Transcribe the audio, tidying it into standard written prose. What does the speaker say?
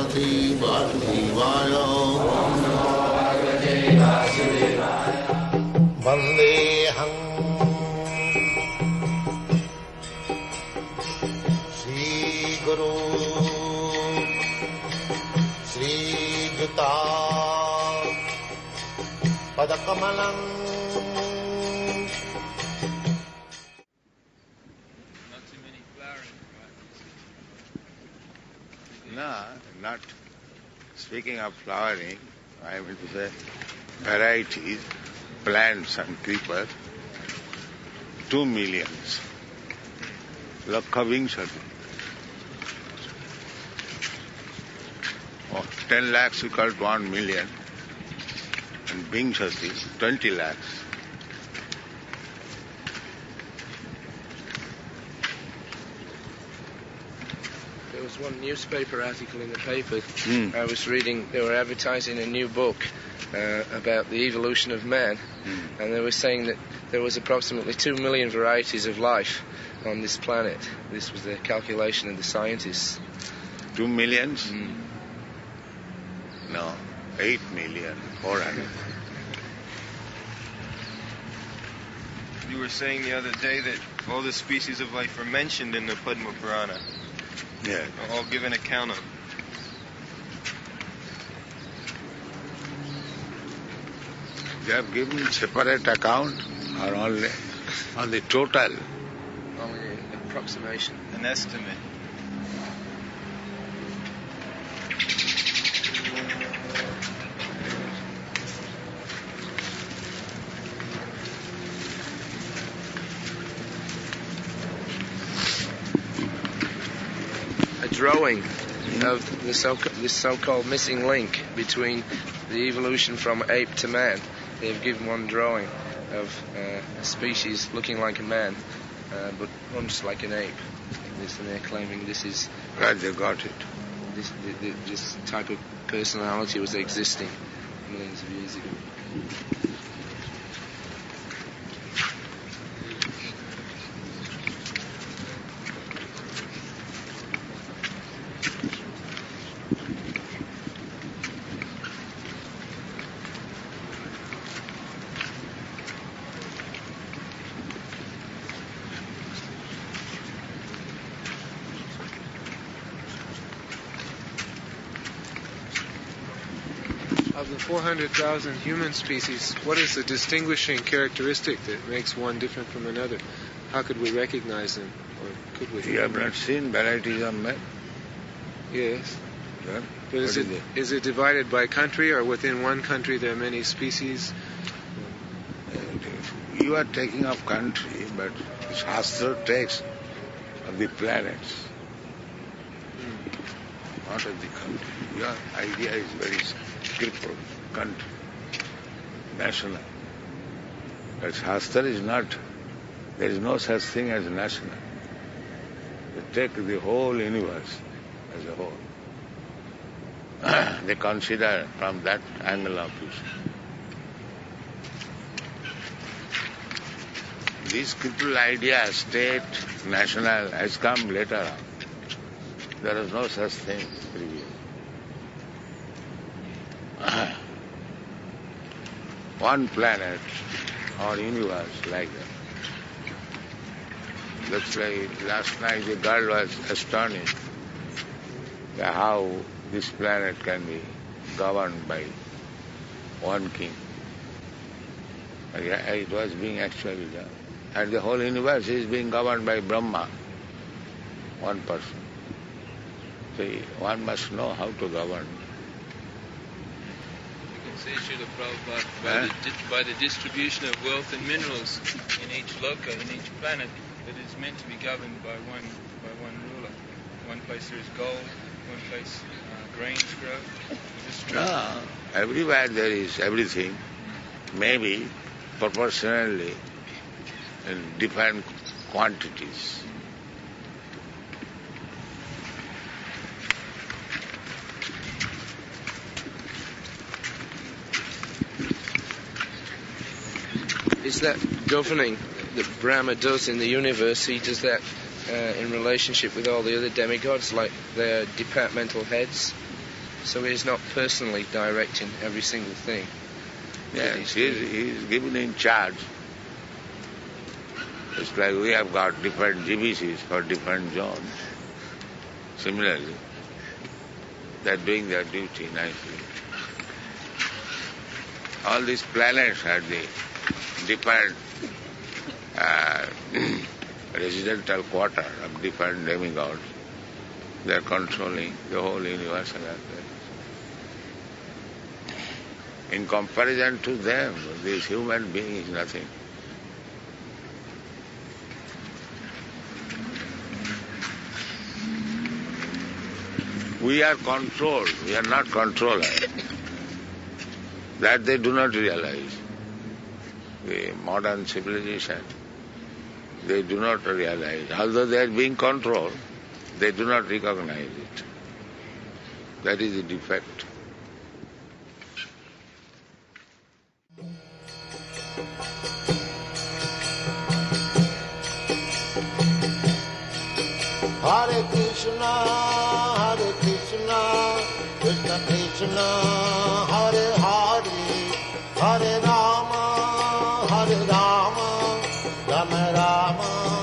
Bhagavate Vasudevaya. Vandeham Shri Guru Shri Juta Padakamalam. No, not speaking of flowering, I mean to say varieties, plants and creepers, 2 millions. Lakha Vingshati. 10 lakhs equal to 1 million. And Vingshati, 20 lakhs. There was one newspaper article in the paper I was reading. They were advertising a new book about the evolution of man, and they were saying that there was approximately 2 million varieties of life on this planet. This was the calculation of the scientists. 2 millions? No, 8 million, 400. You were saying the other day that all the species of life are mentioned in the Padma Purana. Yeah. All given account of. They have given separate account or only on the total? Only an approximation. An estimate. Drawing of this so-called missing link between the evolution from ape to man. They've given one drawing of a species looking like a man, but runs like an ape. And they're claiming this is Right, they got it. this type of personality was existing millions of years ago. Of the 400,000 human species, what is the distinguishing characteristic that makes one different from another? How could we recognize them? Or could we? You have not seen varieties of men? Yes. Yeah. But is it divided by country, or within one country there are many species? You are taking of country, but Shastra takes of the planets, not of the country. Your idea is very crippled. Country, national. But Shastra is not, there is no such thing as national. They take the whole universe as a whole. They consider from that angle of view. This crippled idea, state, national, has come later on. There is no such thing previous. One planet or universe like that. That's why last night the girl was astonished at how this planet can be governed by one king. It was being actually done. And the whole universe is being governed by Brahma, one person. So one must know how to govern. Say, Srila Prabhupada, by the distribution of wealth and minerals in each loka, in each planet, that is meant to be governed by one ruler. One place there is gold, one place grains grow. No, everywhere there is everything, maybe proportionally in different quantities. Is that governing that Brahma does in the universe, he does that in relationship with all the other demigods, like their departmental heads? So he is not personally directing every single thing. Yes, he is given in charge. It's like we have got different GBCs for different zones. Similarly, they are doing their duty nicely. All these planets are the different residential quarter of different demigods. They are controlling the whole universe and affairs. In comparison to them, this human being is nothing. We are controlled, we are not controllers. That they do not realize. The modern civilization, they do not realize. Although they are being controlled, they do not recognize it. That is the defect. Hare Krishna, Krishna Krishna, Hare Hare, Hare Rama, Rama Rama.